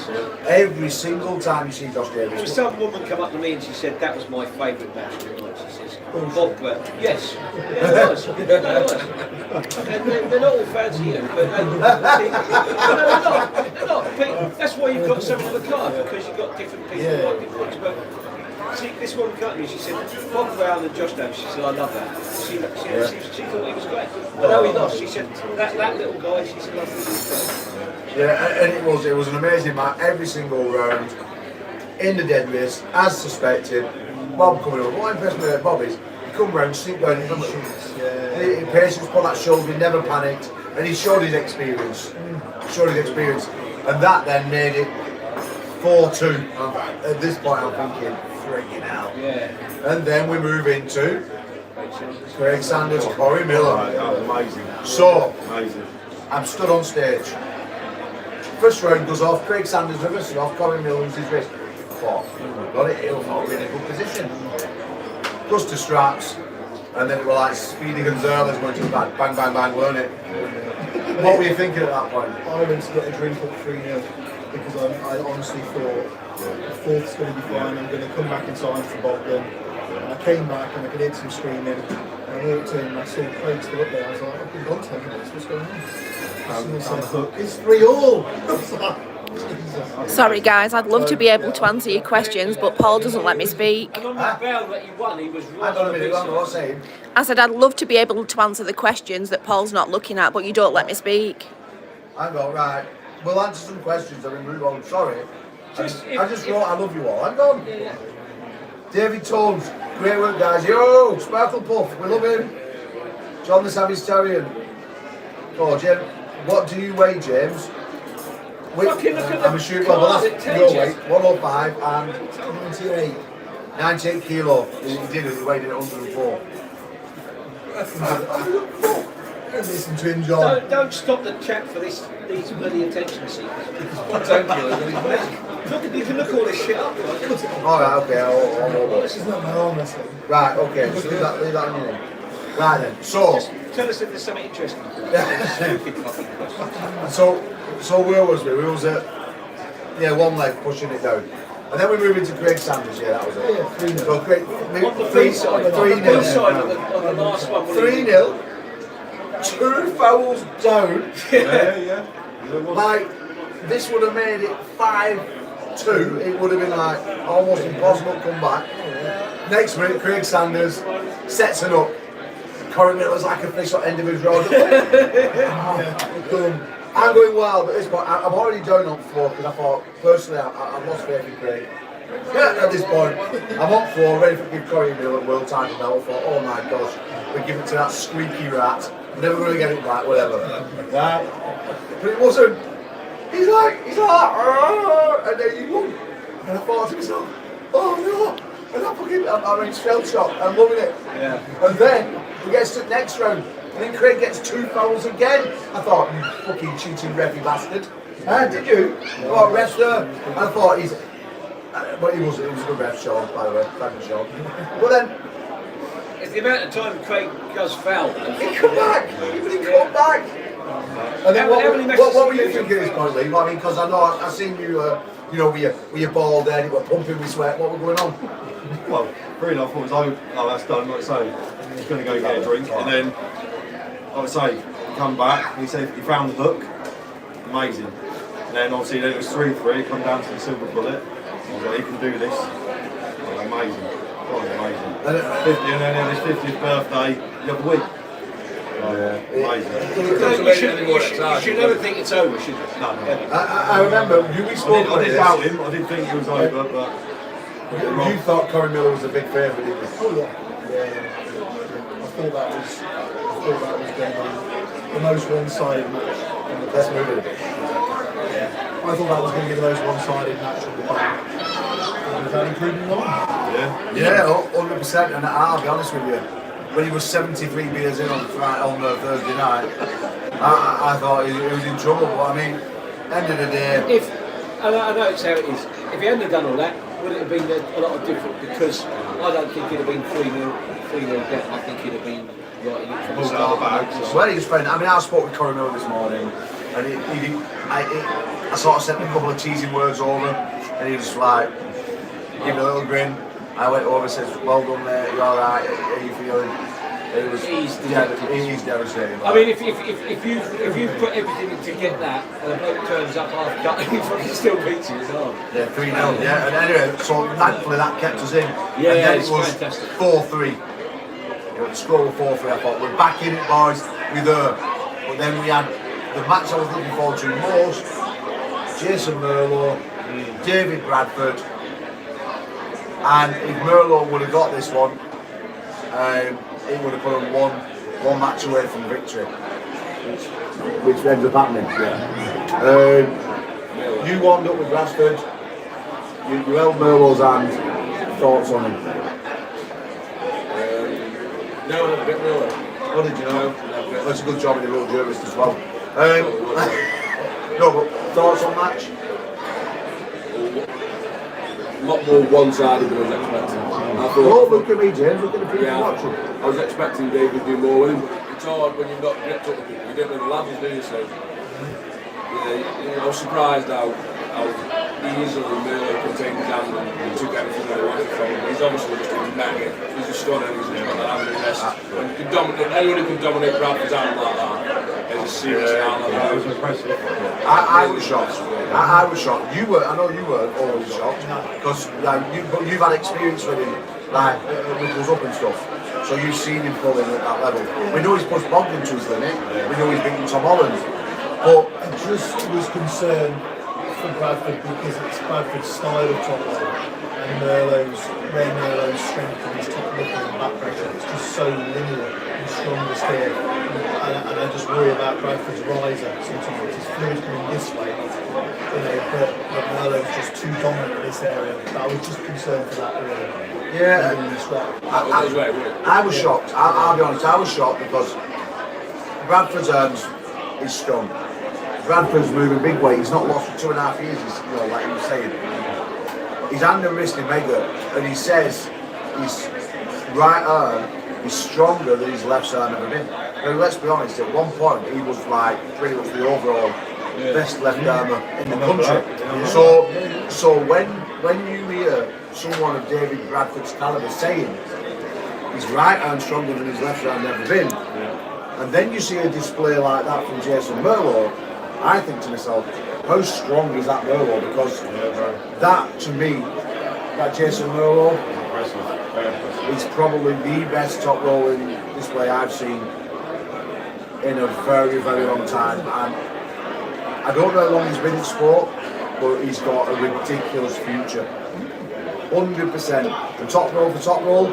every single time you see Josh Davis. There was some woman come up to me and she said that was my favourite match of the night. She says, Bob Brown. Yes, yeah, it was. No, it was. And they're not all fans of you, but no, they're not. But that's why you've got so many on the card, because you've got different people who like different things. But see, this woman cut me. She said, Bob Brown and Josh Davis. She said, I love that. She thought he was great. I know he lost. She said, that little guy. She said, I think he was great. Yeah, and it was an amazing match. Every single round in the dead race, as suspected. Bob coming over. What impressed me about Bob is he come round, sneak down, patience, put that shoulder, he never panicked, and he showed his experience. And that then made it 4-2. At this point, I'm thinking, freaking hell. Yeah. And then we move into Craig Sanders, Corey Miller. Amazing. So, Amazing. I'm stood on stage. First round goes off, Craig Sanders reverses off, Corey Miller loses his wrist. Thought, got it, he'll not be in a good position. Goes to straps, and then it was like Speedy Gonzalez going to bang, bang, bang, bang, weren't it? What were you thinking at that point? I went to get a drink at 3-0 because I honestly thought the fourth's going to be fine, I'm going to come back in time for Bogdan. And I came back and I could hear some screaming, and I walked in and I saw Craig still up there. I was like, I've been gone 10 minutes, what's going on? Someone said, it's 3-all! Sorry guys, I'd love to be able to answer your questions, but Paul doesn't let me speak. And on that round that you won, he was right. Hang on a minute, what was I saying? I said I'd love to be able to answer the questions that Paul's not looking at, but you don't let me speak. Hang on, right. We'll answer some questions and we move on. Sorry. I just wrote, I love you all. Hang on. Yeah. David Tones, great work, guys. Yo, Sparkle Puff, we love him. John the Savage Terrier. Oh, James, what do you weigh, James? Fucking look at I'm the assuming, card, well, it that's tells your you. weight, 105 and 98 kilo. He did it, he weighed in at 104. Listen to him, John. Don't stop the chat for these bloody attention seekers. Look, you can look all this shit up. Right? Alright, okay, I'll This is not my arm wrestling. Right, okay, so leave that on your name. Right then, so. Just tell us if there's something interesting. Stupid fucking question. So where was we? We was at one leg pushing it down, and then we moved into Craig Sanders. Yeah, that was it. Yeah, 3-0. So Craig, On the free side, on the side of the last one. 3-0, 2 fouls down. Yeah. Like this would have made it 5-2. It would have been like almost impossible to come back. Next minute, Craig Sanders sets it up. Corey Miller's like a fish at the end of his road. I'm going wild at this point. I'm already down on 4 because I thought, personally, I've lost faith in Craig. Yeah, at this point, I'm on 4, ready to give Corey Miller world title belt. I thought, oh my gosh, we give it to that squeaky rat. We're never going to get it back, whatever. Right? But it wasn't. He's like, and then he won. And I thought to myself, oh no! And I'm in shell shock, I'm loving it. Yeah. And then he gets to the next round, and then Craig gets 2 fouls again. I thought, you fucking cheating refy bastard. Did you? Oh, ref there. And I thought he's. But he was a good ref, Sean, by the way. Thank you, Sean. But then. It's the amount of time Craig does foul. He come back! He come back! And then what were you thinking at this point, Lee? I mean, because I know I seen you, with your ball there, you were pumping with sweat. What was going on? Well, really, I thought it was that's done, like I say. He's going to go get a drink, and then, like I say, he come back, and he said he found the hook. Amazing. And then obviously then it was 3-3, come down to the silver bullet. I was like, he can do this. Amazing. Oh, amazing. 50, and then on his 50th birthday the other week. Amazing. You should never think it's over, should you? No. I remember, we spoke about I did this. doubt him, I did think it was over, but... You thought Corey Miller was a big favourite, didn't you? Oh yeah. I thought that was going to be the most one-sided match on the Let's move it a bit. Yeah. I thought that was going to be the most one-sided match on the card. Was that including one? Yeah, 100%. And I'll be honest with you, when he was 73 beers in on Thursday night, I thought he was in trouble. But I mean, end of the day, I know it's how it is. If he hadn't have done all that, would it have been a lot different? Because I don't think it'd have been 3-0 down. I think it'd have been right in it from the start. well, he's friend. I mean, I spoke with Corey Miller this morning, and I sort of sent him a couple of teasing words over, and he was like, give me a little grin. I went over and said, well done mate, you alright, how are you feeling? He's devastated. I mean, if you put everything in to get that, and the bloke turns up half cut, he probably still beats you as well. Yeah, 3-0, yeah. And anyway, so thankfully that kept us in. Yeah, and then it's it was fantastic. 4-3. The score was 4-3, I thought, we're back in it boys, we're there. But then we had the match I was looking forward to most, Jason Merlo, David Bradford, and if Merlo would have got this one, it would have put him one match away from victory, which ends up happening. Yeah. You warmed up with Bradford. You held Merlo's hand. Thoughts on him? No, not a bit really. What did you know? That's a good job in the real journalist as well. No, but thoughts on match? A lot more one-sided than I was expecting. Oh, look at me, James. Look at the people watching. I was expecting David to do more with him, but it's hard when you've got gripped up with people. You don't know the levels, do you? So, I was surprised how easily Merlo contained his hand and took everything that he wanted from him. He's obviously just a magnet. He's just stunning. He's just got that hand in the rest. Anyone who can dominate Bradford's hand like that is a serious talent. That was impressive. I was shocked. I was shocked. You were. I know you were always shocked because you've had experience with him, like with us up and stuff. So you've seen him pulling at that level. We know he's pushed Bogdan to his limit. We know he's beaten Tom Holland. But I just was concerned for Bradford because it's Bradford's style of top roll and Merlo's strength and his top looking and back pressure. It's just so linear and strongest here. And I just worry about Bradford's riser. Sometimes his fluid coming this way, but Merlo's just too dominant in this area. But I was just concerned for that really. yeah, I was shocked. I'll be honest. I was shocked because Bradford's arms is strong. Bradford's moving big weight. He's not lost for 2.5 years. Like you were saying, his hand and wrist in mega, and he says his right arm is stronger than his left arm ever been. Now, let's be honest. At one point, he was like pretty much the overall best left armer in the country. So when you hear someone of David Bradford's caliber saying his right arm stronger than his left arm ever been, and then you see a display like that from Jason Merlo, I think to myself, how strong is that Merlo? Because that, to me, that Jason Merlo is probably the best top rolling display I've seen in a very, very long time. And I don't know how long he's been in sport, but he's got a ridiculous future. 100%. And top roll for top roll,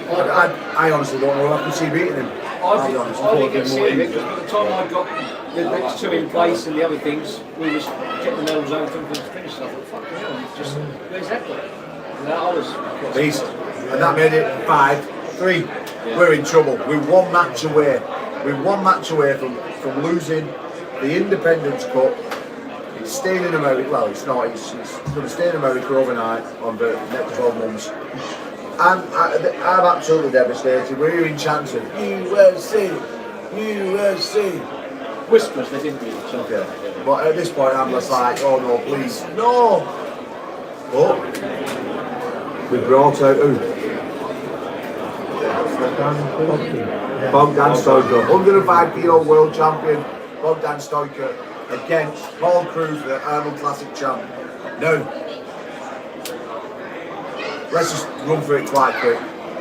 I honestly don't know if I can see beating him. I didn't see it because by the time I got the next two in place and the other things, we was getting the medals over to them for the finish. I thought, fucking hell, just, where's that gone? And I was Beast. And that made it 5-3. Yeah. We're in trouble. We're one match away. We're one match away from losing the Independence Cup. It's staying in America. Well, it's not. It's going to stay in America overnight on the next 12 months. I'm absolutely devastated. We're in chance of USA. whispers, they didn't really talk. Okay. But at this point, I'm just like, oh no, please, no. But we brought out who? Bogdan Stoiker, 105 kilo world champion. Bogdan Stoiker against Paul Cruz, the Arnold Classic champ. Now, let's just run through it quite quick.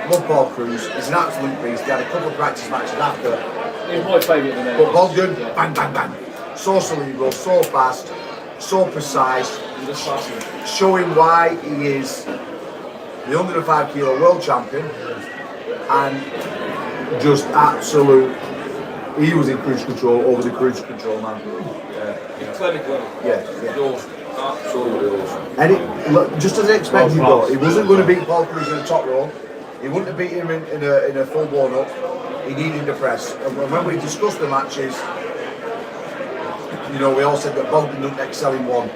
Love Paul Cruz. He's an absolute beast. He had a couple of practice matches after. He's my favourite of the But Bogdan, bang, bang, bang. So cerebral, so fast, so precise. Showing why he is the 105 kilo world champion and just absolute. He was in cruise control over the cruise control, man. Clinical. Yeah. Absolutely awesome. And it, look, just as I expected, though, he wasn't going to beat Paul Cruz in the top row. He wouldn't have beat him in a full blown up. He needed the press. And when we discussed the matches, you know, we all said that Bogdan didn't excel in one.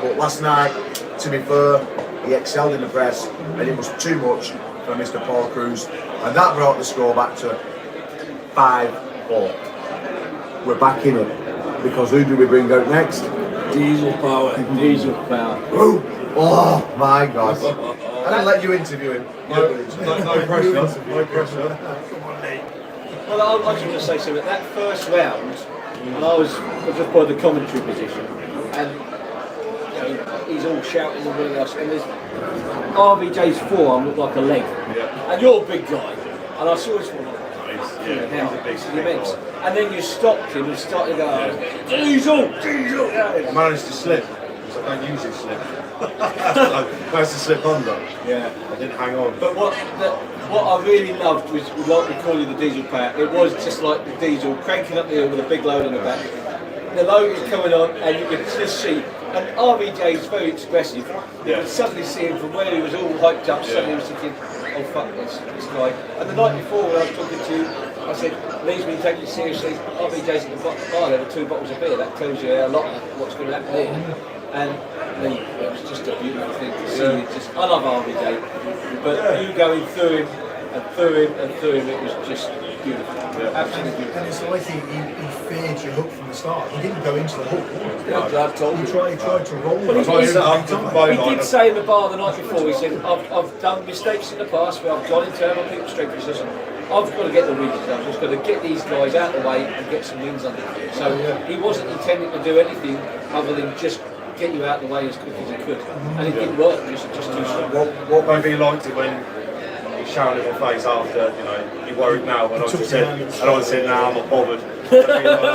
But last night, to be fair, he excelled in the press, and it was too much for Mr. Paul Cruz. And that brought the score back to 5-4. We're back in it. Because who do we bring out next? Diesel power. Diesel power. Who? Oh my God. I didn't let you interview him. No pressure. No pressure. Well, I was going to say something. That first round, and I was just by the commentary position, and you know, he's all shouting and everything else, and there's RVJ's forearm looked like a leg, and you're a big guy, and I saw his forearm. Immense. And then you stopped him and started going, Diesel! I managed to slip, because I don't usually slip. I managed to slip under. Yeah. I didn't hang on. But what I really loved was, like we call you the Diesel power, it was just like the Diesel cranking up the hill with a big load on the back. The load is coming on and you could just see, and RVJ is very expressive. You could suddenly see him from where he was all hyped up, suddenly he was thinking, oh fuck this guy. And the night before when I was talking to you, I said, Lee's been taking it seriously. RVJ's at the bar there with 2 bottles of beer. That tells you a lot of what's going to happen here. And Lee, it was just a beautiful thing to see. I love RVJ, but you going through him and through him and through him, it was just beautiful. Absolutely beautiful. And it's like he feared your hook from the start. He didn't go into the hook. Dad told me. He tried to roll Well, it. he did say in the bar the night before, he said, I've done mistakes in the past where I've gone into other people's strength position. I've got to get the wins. I've just got to get these guys out of the way and get some wins under them. So he wasn't intending to do anything other than just get you out of the way as quick as he could. And it didn't work, just too strong. What maybe he liked it when he shouted in my face after, you know, he worried now, and I just said, nah, I'm not bothered. I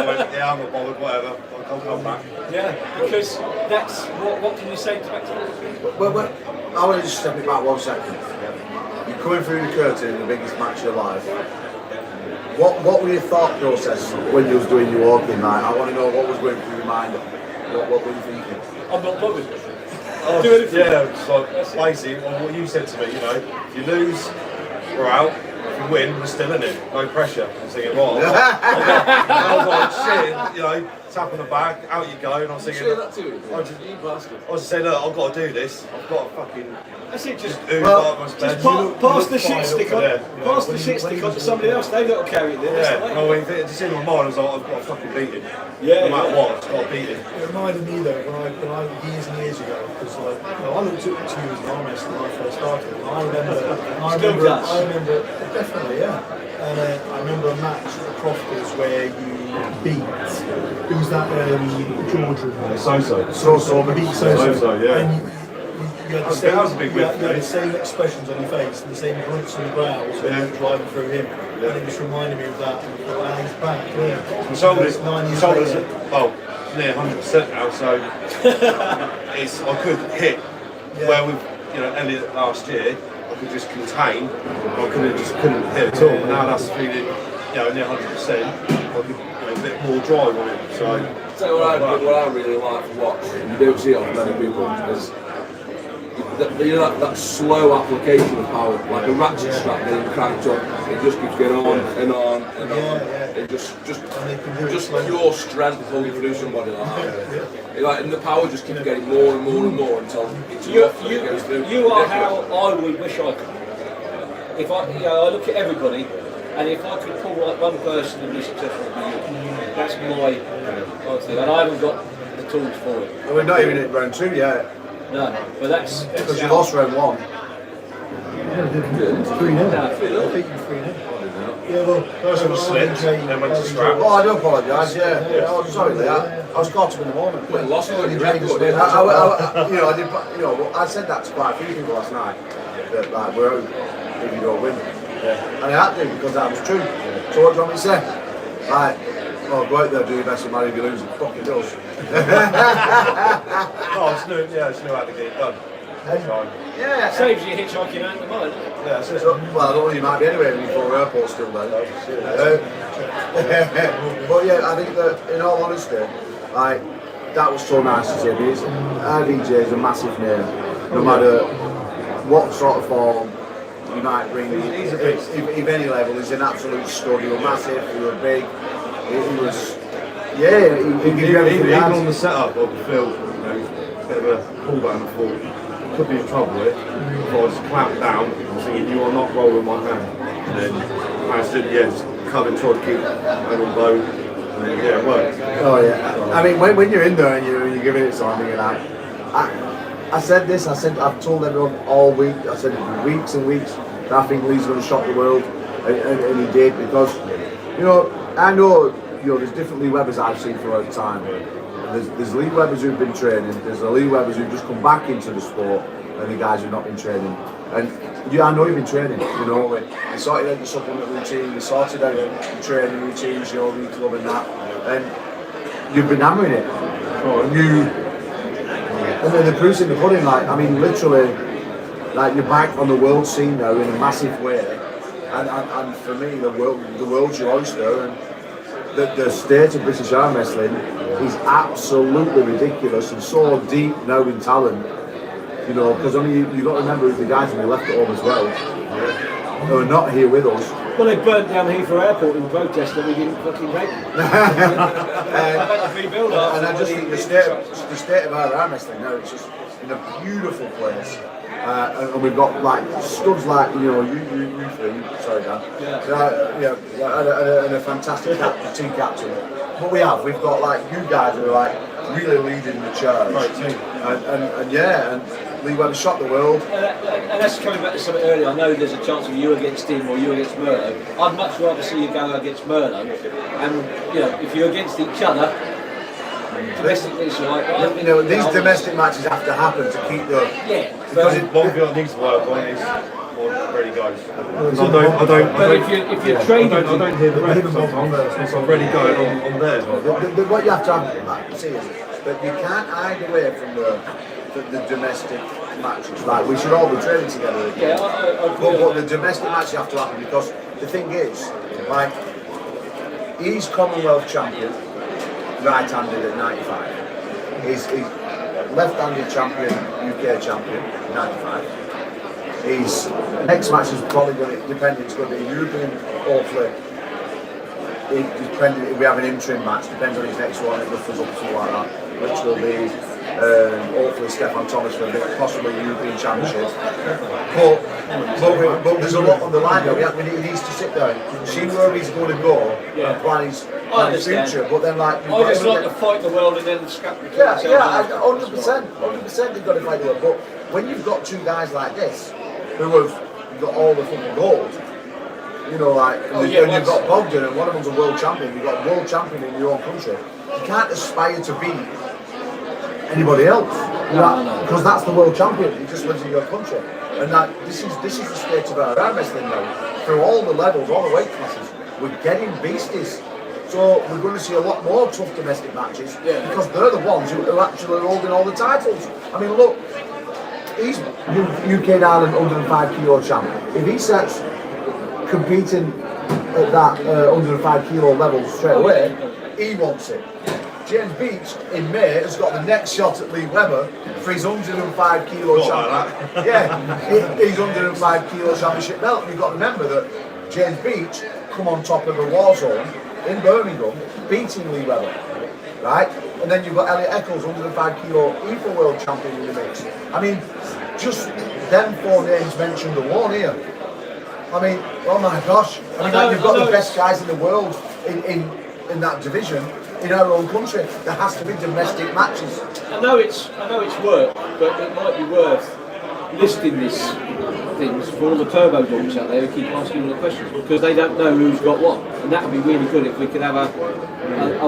went, yeah, I'm not bothered, whatever, I'll come back. Yeah, because that's, what can you say to back to that? Well, I want to just step it back 1 second. You're coming through the curtain in the biggest match of your life. What were your thought process when you was doing your walking? Like, I want to know what was going through your mind. What were you thinking? I'm not bothered. Oh, Do anything. yeah, so basically, what you said to me, you know, if you lose, we're out. If you win, we're still in it. No pressure. I was thinking, what? I was like, shit, you know, tap on the back, out you go, and I was thinking, Say that to you. I was saying, look, I've got to do this. I've got to fucking. That's it, just Just pass the shit stick on. Pass the shit stick on to somebody else. They've got to carry it. Yeah, I mean, just in my mind, I was like, I've got to fucking beat him. Yeah, no matter what, I've got to beat him. It reminded me though when I years and years ago, because like, you know, I looked up to you as an armist when I first started, and I remember definitely, yeah. And I remember a match at the Crofters where you beat, who's that Georgian? So-so. You beat So-so, yeah. And you had the same, that was a big win. you had the same expressions on your face and the same grunts on the brows when you were driving through him. And it just reminded me of that. And he's back. Yeah. My shoulders, 9 years shoulders, later. well, near 100% now, so it's, I could hit where with, you know, Elliot last year, I could just contain, I couldn't hit at all. Now that's feeling, you know, near 100%, I could, you know, a bit more drive on it. So. So what I really like to watch, and you don't see it on many people, is that slow application of power, like a ratchet strap getting cranked up. It just keeps going on and on and on. It just pure strength pulling through somebody like that. And the power just keeps getting more and more and more until it's enough that it goes through. You are how I would wish I could. If I look at everybody, and if I could pull like one person and be successful, it'd be you. That's my thing, and I haven't got the tools for it. Well, we're not even in round 2 yet. No, but that's Because you lost round 1. 3-0. No, 3-0. I beat you 3-0. Yeah, well, First one was slipped, then went to scrap. Oh, I do apologise, yeah. Oh, sorry, Lee. I was caught up in the moment. Well, lost on your record, I said that to quite a few people last night. That like, we're out if you don't win. And I had to because that was true. So what do you want me to say? Like, oh, go out there, do your best and marry if you lose. It fucking does. I just knew how to get it done. Yeah. saves you hitchhiking out the mud. Yeah, that's it. So, well, I don't know, you might be anyway when you go to the airport still then. But yeah, I think that in all honesty, like, that was so nice to see. Because RVJ is a massive name, no matter what sort of form you might bring. If any level, he's an absolute stud. He was massive, he was big, he was. Yeah, he gave you everything. Even on the setup of the field, a bit of a pullback and a fall. Could be in trouble with. If I was clamped down, I was thinking, you are not rolling my hand. And then I stood, just covered, tried to keep hand on bone, and then, it worked. Oh, yeah. I mean, when you're in there and you're giving it something, and I said this, I've told everyone all week, I said it for weeks and weeks, that I think Lee's going to shock the world, and he did, because, I know, there's different Lee Webbers I've seen throughout the time. There's Lee Webbers who've been training, there's the Lee Webbers who've just come back into the sport, and the guys who've not been training. And I know you've been training, you sorted out your supplement routine, you sorted out your training routines, your club and that, and you've been hammering it. And then the proof's in the pudding, literally, you're back on the world scene now in a massive way, and for me, the world's your oyster, and the state of British arm wrestling is absolutely ridiculous and so deep now in talent, because you've got to remember the guys who left at home as well, who are not here with us. Well, they burnt down Heathrow Airport in protest that we didn't fucking take. And I just think the state of our arm wrestling now, it's just in a beautiful place. And we've got studs like you three, sorry Dan, and a fantastic team captain. But we've got you guys who are really leading the charge. And Lee Webber shocked the world. And that's coming back to something earlier. I know there's a chance of you against him or you against Murdo. I'd much rather see you go against Murdo. And if you're against each other, domestically, it's these domestic matches have to happen to keep the. Yeah. Because one thing I need to work on is ready goes. But if you're training, I don't hear the rest sometimes. So I'm ready going on there. What you have to have see is that you can't hide away from the domestic matches. We should all be training together again. Yeah, but the domestic match have to happen because the thing is, he's Commonwealth champion, right-handed at 95. He's left-handed champion, UK champion, 95. His next match is probably going to depend. It's going to be European, hopefully. If we have an interim match, depends on his next one. It lifts us up something like that, which will be hopefully Stefan Thomas for a bit, possibly European Championship. But there's a lot on the line though. He needs to sit there, see where he's going to go, and plan his future. But then I just like to fight the world and then scrap the 100%, 100%. They've got to fight the world. But when you've got two guys like this, who have got all the fucking gold, and you've got Bogdan and one of them's a world champion. You've got a world champion in your own country. You can't aspire to beat anybody else, because that's the world champion. He just lives in your country, and this is the state of our arm wrestling now. Through all the levels, all the weight classes, we're getting beasties. So we're going to see a lot more tough domestic matches because they're the ones who are actually holding all the titles. I mean, look, he's UK and Ireland 105 kilo champ. If he sets competing at that 105 kilo level straight away, he wants it. James Beach in May has got the next shot at Lee Webber for his 105 kilo championship. Yeah, his 105 kilo championship belt. You've got to remember that James Beach come on top of a war zone in Birmingham, beating Lee Webber, right? And then you've got Elliot Eccles, 105 kilo EFA world champion in the mix. I mean, just them 4 names mentioned alone here. I mean, oh my gosh! I mean, like, you've got the best guys in the world in that division. In our own country, there has to be domestic matches. I know it's work, but it might be worth listing this things for all the turbo dogs out there who keep asking all the questions because they don't know who's got what, and that would be really good if we could have a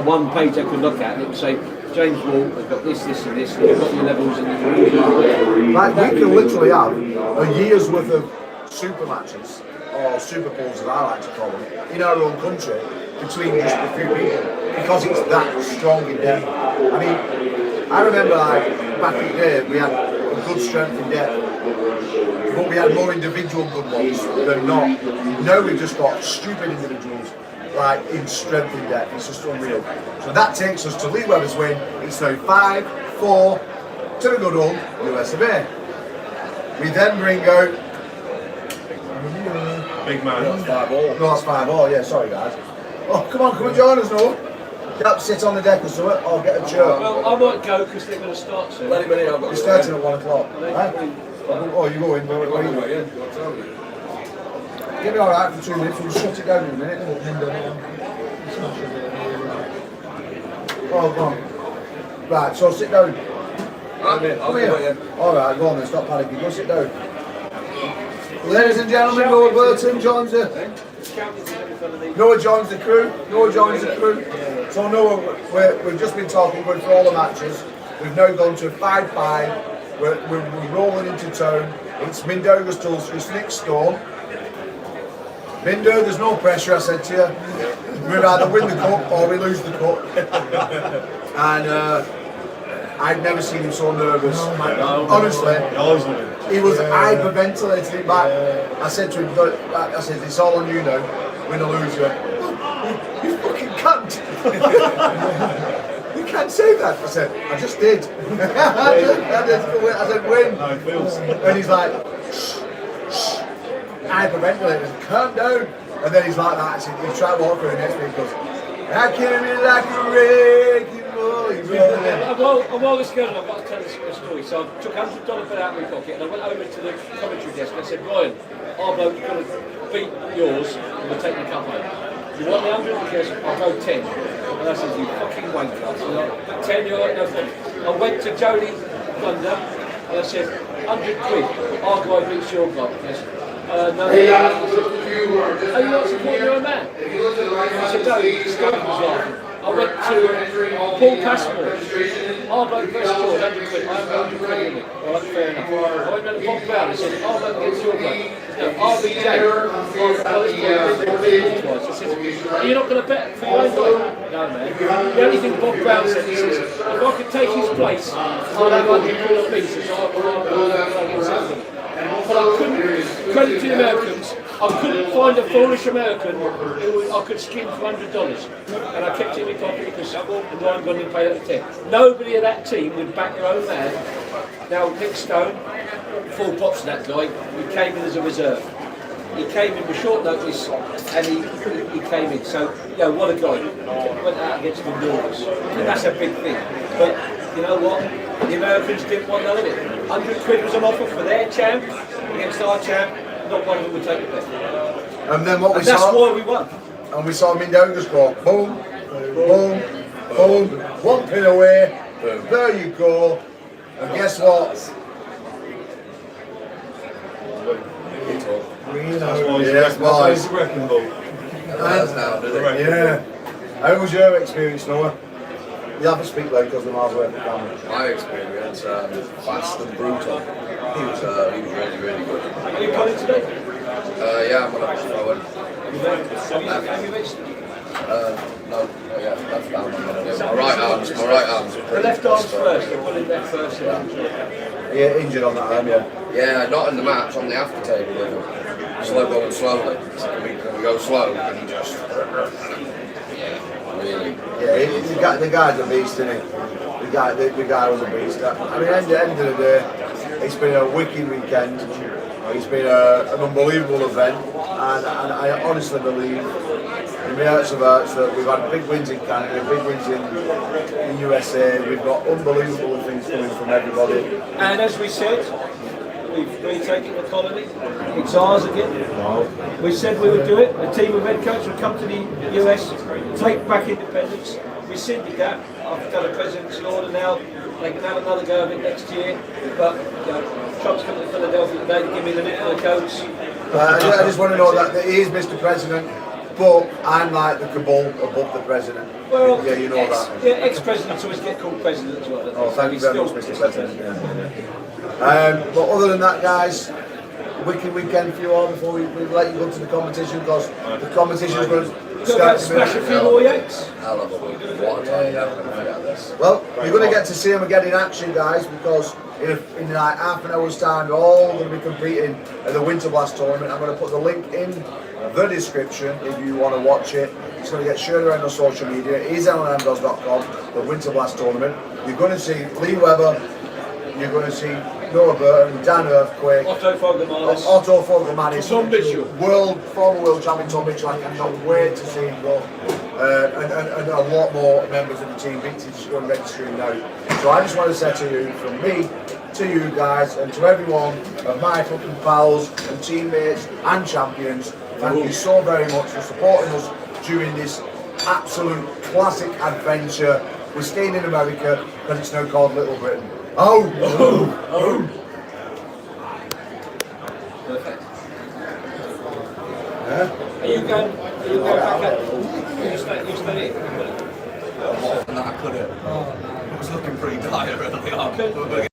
one page they could look at and it would say James Wall has got this, this, and this. And you've got your levels and like we can literally have a year's worth of super matches or super pools, as I like to call them, in our own country between just a few people. Because it's that strong in depth. I mean, I remember like back in the day we had a good strength in depth, but we had more individual good ones than not. Now we've just got stupid individuals like in strength in depth. It's just unreal. So that takes us to Lee Webber's win. It's now 5-4 to the good old US of A. We then bring out Big man. No, that's 5-4. Yeah, sorry guys. Oh, come on join us now. Get up, sit on the deck or something, or get a chair. well, I might go because they're going to start soon. Let him in, I've got You're starting at 1 o'clock. Right? Oh, you go in. Where are you going? Give me alright for 2 minutes, we'll shut it down in a minute. Oh, go on. Right, so sit down. I'll Come be here. Alright, go on then, stop panicking. Go sit down. Ladies and gentlemen, Noah Burton joins us. Noah joins the crew. So Noah, we've just been talking good for all the matches. We've now gone to 5-5. We're rolling into town. It's Mindaugas Tulsius, Nick Storm. Mindo, there's no pressure, I said to you. We'll either win the cup or we lose the cup. And I've never seen him so nervous. Honestly, he was hyperventilating it back. I said to him, I said, it's all on you now. Win or lose, you fucking cunt. You can't say that. I said, I just did. I said, win. And he's like, shh, hyperventilating, calm down. And then he's like that. I said, he tried to walk through the next week. He goes, I came in like a wrecking ball. While this going on, I've got to tell this story. So I took $100 bill out of my pocket and I went over to the commentary desk and I said, Ryan, our bloke's going to beat yours and we'll take the cup home. You want the 100? Yes, I'll go 10. And I said, you fucking wanker. I said, 10, you're like, no problem. I went to Jodie Thunder and I said, 100 quid, our guy beats your guy. Yes. No, are you not supporting your own man? I said, no, Stone was laughing. I went to Paul Passmore, our bloke versus yours, 100 quid, I have 100 quid in it. Right, fair enough. I went to Bob Brown and said, our bloke against your bloke. No, RBJ, I said, are you not going to bet for your own bloke? No, man. The only thing Bob Brown said, he says, if I could take his place, I'd have 100 quid on me, so I get something. But I couldn't, credit to the Americans, I couldn't find a foolish American who I could skin for $100. And I kept it in my pocket because Ryan Gundley paid out the 10. Nobody of that team would back their own man. Now, Nick Stone, full props to that guy, he came in as a reserve. He came in with short notice and he came in. So, yeah, what a guy. He went out against the Northers. And that's a big thing. But you know what? The Americans didn't want none of it. 100 quid was an offer for their champ against our champ. Not one of them would take it there. And then what we saw. That's why we won. And we saw Mindaugas go boom, boom, boom, 1 pin away. There you go. And guess what? Yes, boys. Yeah. How was your experience, Noah? You have to speak loud because we're miles away from the camera. My experience was fast and brutal. He was really, really good. Are you coming today? Yeah, I'm going to throw in. Have you reached? No, yeah, left arm I'm going to do. My right arm's The left arm's first, you're pulling left first. Yeah, injured on that arm, yeah. Yeah, not in the match, on the after table with him. Slow going slowly. Can we go slow? And he just... Yeah, really. Yeah, the guy's a beast, isn't he? The guy was a beast. I mean, at the end of the day, it's been a wicked weekend. It's been an unbelievable event, and I honestly believe, in my hearts of hearts, that we've had big wins in Canada, big wins in USA. We've got unbelievable things coming from everybody. And as we said, we've retaken the colony. It's ours again. We said we would do it. A team of head coach would come to the US, take back independence, rescind the gap. I've done a president's order now. They can have another go of it next year. But Trump's coming to Philadelphia today to give me the nick of the coach. I just want to know that he is Mr. President, but I'm like the cabal above the president. Well, yeah, you know that. Yeah, ex-presidents always get called president as well. Oh, thank you very much, Mr. President. But other than that, guys, wicked weekend for you all before we let you go to the competition, because the competition is going to start to smash a few more yanks. I love a week. What a time, yeah. Well, you're going to get to see them again in action, guys, because in like half an hour's time, they're all going to be competing at the Winter Blast tournament. I'm going to put the link in the description if you want to watch it. It's going to get shared around on social media. It is on ARMGODS.com, the Winter Blast tournament. You're going to see Lee Webber, you're going to see Noah Burton, Dan Earthquake, Otto Fogelmanis, Tom Mitchell, former world champion Tom Mitchell. I cannot wait to see him go. And a lot more members of the team. Vintage going registering now. So I just want to say to you, from me to you guys, and to everyone of my fucking pals and teammates and champions, thank you so very much for supporting us during this absolute classic adventure. We're staying in America because it's now called Little Britain. Oh! Perfect. Yeah? Are you going back at? You stay here? I couldn't. It was looking pretty dire early on.